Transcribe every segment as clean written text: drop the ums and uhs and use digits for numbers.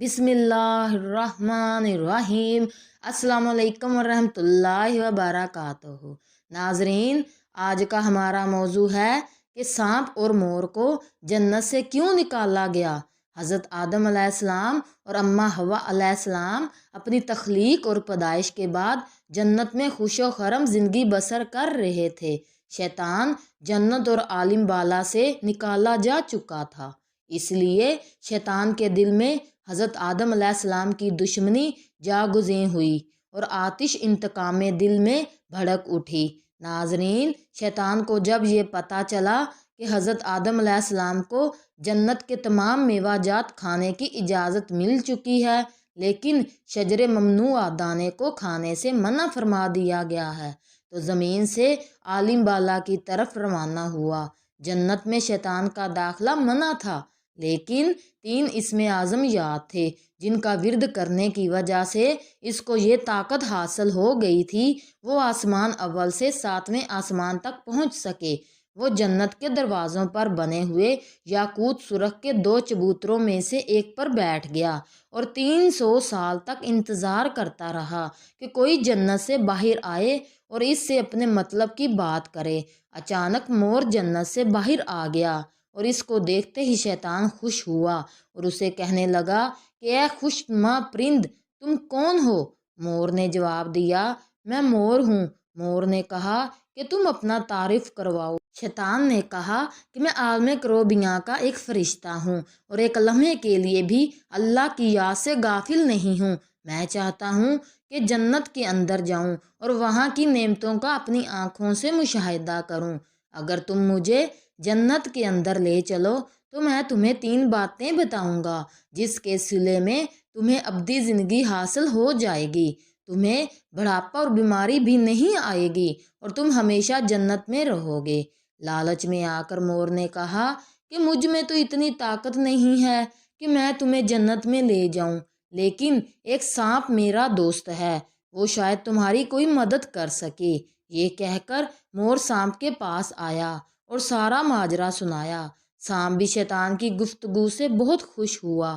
بسم اللہ الرحمن الرحیم۔ السلام علیکم ورحمۃ اللہ وبرکاتہ۔ ناظرین، آج کا ہمارا موضوع ہے کہ سانپ اور مور کو جنت سے کیوں نکالا گیا۔ حضرت آدم علیہ السلام اور اماں حوا علیہ السلام اپنی تخلیق اور پیدائش کے بعد جنت میں خوش و خرم زندگی بسر کر رہے تھے۔ شیطان جنت اور عالم بالا سے نکالا جا چکا تھا، اس لیے شیطان کے دل میں حضرت آدم علیہ السلام کی دشمنی جاگزیں ہوئی اور آتش انتقام دل میں بھڑک اٹھی۔ ناظرین، شیطان کو جب یہ پتہ چلا کہ حضرت آدم علیہ السلام کو جنت کے تمام میوہ جات کھانے کی اجازت مل چکی ہے، لیکن شجر ممنوع دانے کو کھانے سے منع فرما دیا گیا ہے، تو زمین سے عالم بالا کی طرف روانہ ہوا۔ جنت میں شیطان کا داخلہ منع تھا، لیکن 3 اسم اعظم یاد تھے جن کا ورد کرنے کی وجہ سے اس کو یہ طاقت حاصل ہو گئی تھی وہ آسمان اول سے 7ویں آسمان تک پہنچ سکے۔ وہ جنت کے دروازوں پر بنے ہوئے یاقوت سرخ کے 2 چبوتروں میں سے ایک پر بیٹھ گیا اور 300 سال تک انتظار کرتا رہا کہ کوئی جنت سے باہر آئے اور اس سے اپنے مطلب کی بات کرے۔ اچانک مور جنت سے باہر آ گیا اور اس کو دیکھتے ہی شیطان خوش ہوا اور اسے کہنے لگا کہ اے خوش نما پرند، تم کون ہو؟ مور نے جواب دیا، میں مور ہوں۔ مور نے کہا کہ تم اپنا تعارف کرواؤ۔ شیطان نے کہا کہ میں عالم کروبیاں کا ایک فرشتہ ہوں اور ایک لمحے کے لیے بھی اللہ کی یاد سے غافل نہیں ہوں۔ میں چاہتا ہوں کہ جنت کے اندر جاؤں اور وہاں کی نعمتوں کا اپنی آنکھوں سے مشاہدہ کروں۔ اگر تم مجھے جنت کے اندر لے چلو تو میں تمہیں 3 باتیں بتاؤں گا جس کے صلے میں تمہیں ابدی زندگی حاصل ہو جائے گی، تمہیں بڑھاپا اور بیماری بھی نہیں آئے گی اور تم ہمیشہ جنت میں رہو گے۔ لالچ میں آ کر مور نے کہا کہ مجھ میں تو اتنی طاقت نہیں ہے کہ میں تمہیں جنت میں لے جاؤں، لیکن ایک سانپ میرا دوست ہے، وہ شاید تمہاری کوئی مدد کر سکے۔ یہ کہہ کر مور سانپ کے پاس آیا اور سارا ماجرا سنایا۔ سانپ بھی شیطان کی گفتگو سے بہت خوش ہوا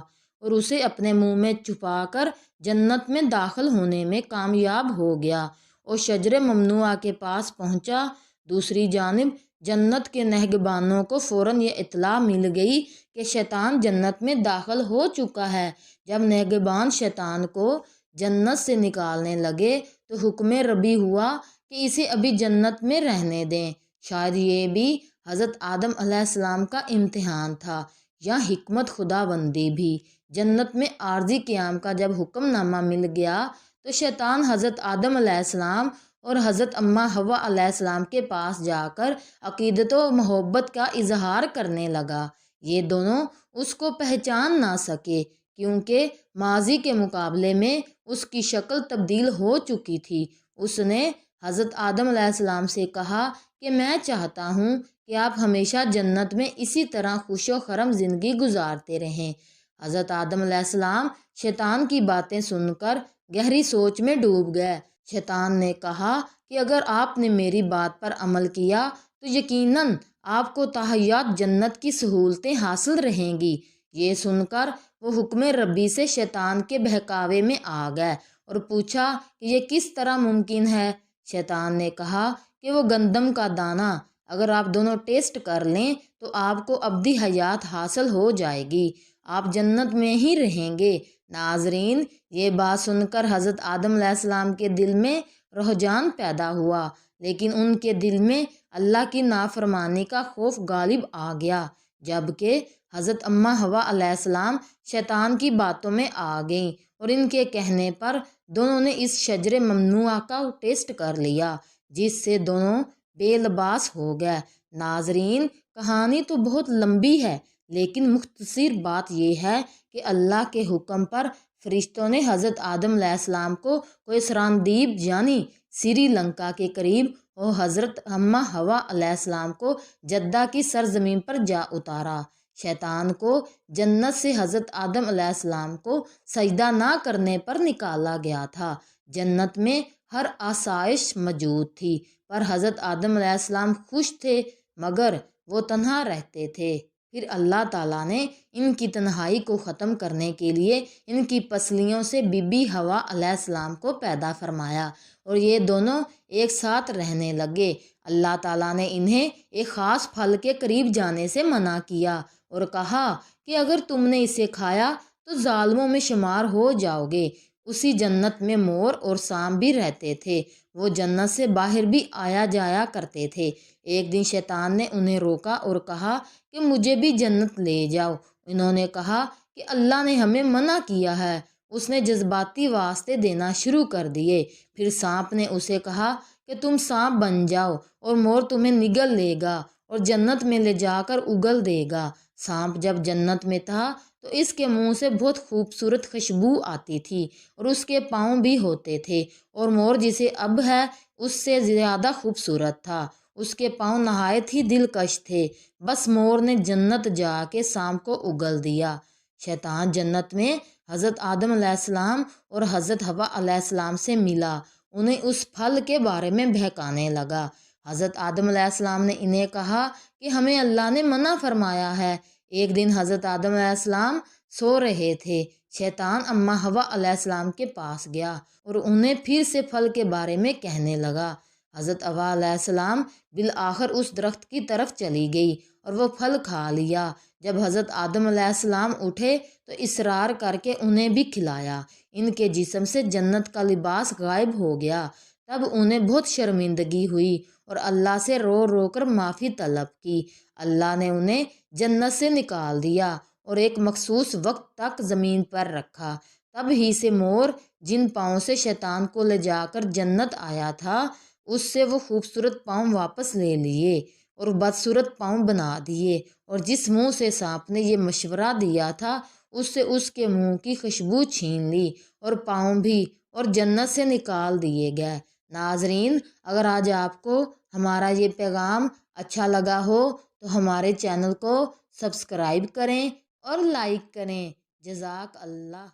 اور اسے اپنے منہ میں چھپا کر جنت میں داخل ہونے میں کامیاب ہو گیا اور شجر ممنوعہ کے پاس پہنچا۔ دوسری جانب جنت کے نگہبانوں کو فوراً یہ اطلاع مل گئی کہ شیطان جنت میں داخل ہو چکا ہے۔ جب نگہبان شیطان کو جنت سے نکالنے لگے تو حکم ربی ہوا کہ اسے ابھی جنت میں رہنے دیں۔ شاید یہ بھی حضرت آدم علیہ السلام کا امتحان تھا یا حکمت خدا بندی بھی۔ جنت میں عارضی قیام کا جب حکم نامہ مل گیا تو شیطان حضرت آدم علیہ السلام اور حضرت اماں حوا علیہ السلام کے پاس جا کر عقیدت و محبت کا اظہار کرنے لگا۔ یہ دونوں اس کو پہچان نہ سکے کیونکہ ماضی کے مقابلے میں اس کی شکل تبدیل ہو چکی تھی۔ اس نے حضرت آدم علیہ السلام سے کہا کہ میں چاہتا ہوں کہ آپ ہمیشہ جنت میں اسی طرح خوش و خرم زندگی گزارتے رہیں۔ حضرت آدم علیہ السلام شیطان کی باتیں سن کر گہری سوچ میں ڈوب گئے۔ شیطان نے کہا کہ اگر آپ نے میری بات پر عمل کیا تو یقیناً آپ کو تحیات جنت کی سہولتیں حاصل رہیں گی۔ یہ سن کر وہ حکم ربی سے شیطان کے بہکاوے میں آ گئے اور پوچھا کہ یہ کس طرح ممکن ہے۔ شیطان نے کہا کہ وہ گندم کا دانہ، اگر آپ دونوں ٹیسٹ کر لیں تو آپ کو ابدی حیات حاصل ہو جائے گی، آپ جنت میں ہی رہیں گے۔ ناظرین، یہ بات سن کر حضرت آدم علیہ السلام کے دل میں رجحان پیدا ہوا، لیکن ان کے دل میں اللہ کی نافرمانی کا خوف غالب آ گیا، جبکہ حضرت اماں حوا علیہ السلام شیطان کی باتوں میں آ گئیں اور ان کے کہنے پر دونوں نے اس شجر ممنوعہ کا ٹیسٹ کر لیا، جس سے دونوں بے لباس ہو گئے۔ ناظرین، کہانی تو بہت لمبی ہے، لیکن مختصر بات یہ ہے کہ اللہ کے حکم پر فرشتوں نے حضرت آدم علیہ السلام کو کوئسراندیب یعنی سری لنکا کے قریب اور حضرت اماں حوا علیہ السلام کو جدہ کی سرزمین پر جا اتارا۔ شیطان کو جنت سے حضرت آدم علیہ السلام کو سجدہ نہ کرنے پر نکالا گیا تھا۔ جنت میں ہر آسائش موجود تھی، پر حضرت آدم علیہ السلام خوش تھے، مگر وہ تنہا رہتے تھے۔ پھر اللہ تعالیٰ نے ان کی تنہائی کو ختم کرنے کے لیے ان کی پسلیوں سے بی بی حوا علیہ السلام کو پیدا فرمایا اور یہ دونوں ایک ساتھ رہنے لگے۔ اللہ تعالیٰ نے انہیں ایک خاص پھل کے قریب جانے سے منع کیا اور کہا کہ اگر تم نے اسے کھایا تو ظالموں میں شمار ہو جاؤ گے۔ اسی جنت میں مور اور سانپ بھی رہتے تھے، وہ جنت سے باہر بھی آیا جایا کرتے تھے۔ ایک دن شیطان نے انہیں روکا اور کہا کہ مجھے بھی جنت لے جاؤ۔ انہوں نے کہا کہ اللہ نے ہمیں منع کیا ہے۔ اس نے جذباتی واسطے دینا شروع کر دیے۔ پھر سانپ نے اسے کہا کہ تم سانپ بن جاؤ اور مور تمہیں نگل لے گا اور جنت میں لے جا کر اگل دے گا۔ سانپ جب جنت میں تھا تو اس کے منہ سے بہت خوبصورت خوشبو آتی تھی اور اس کے پاؤں بھی ہوتے تھے، اور مور جسے اب ہے اس سے زیادہ خوبصورت تھا، اس کے پاؤں نہایت ہی دلکش تھے۔ بس مور نے جنت جا کے سانپ کو اگل دیا۔ شیطان جنت میں حضرت آدم علیہ السلام اور حضرت حوا علیہ السلام سے ملا، انہیں اس پھل کے بارے میں بہکانے لگا۔ حضرت آدم علیہ السلام نے انہیں کہا کہ ہمیں اللہ نے منع فرمایا ہے۔ ایک دن حضرت آدم علیہ السلام سو رہے تھے، شیطان اماں حوا علیہ السلام کے پاس گیا اور انہیں پھر سے پھل کے بارے میں کہنے لگا۔ حضرت حوا علیہ السلام بالآخر اس درخت کی طرف چلی گئی اور وہ پھل کھا لیا۔ جب حضرت آدم علیہ السلام اٹھے تو اصرار کر کے انہیں بھی کھلایا۔ ان کے جسم سے جنت کا لباس غائب ہو گیا۔ تب انہیں بہت شرمندگی ہوئی اور اللہ سے رو رو کر معافی طلب کی۔ اللہ نے انہیں جنت سے نکال دیا اور ایک مخصوص وقت تک زمین پر رکھا۔ تب ہی سے مور جن پاؤں سے شیطان کو لے جا کر جنت آیا تھا، اس سے وہ خوبصورت پاؤں واپس لے لیے اور بدصورت پاؤں بنا دیے، اور جس منہ سے سانپ نے یہ مشورہ دیا تھا اس سے اس کے منہ کی خوشبو چھین لی اور پاؤں بھی، اور جنت سے نکال دیے گئے۔ ناظرین، اگر آج آپ کو ہمارا یہ پیغام اچھا لگا ہو تو ہمارے چینل کو سبسکرائب کریں اور لائک کریں۔ جزاک اللہ۔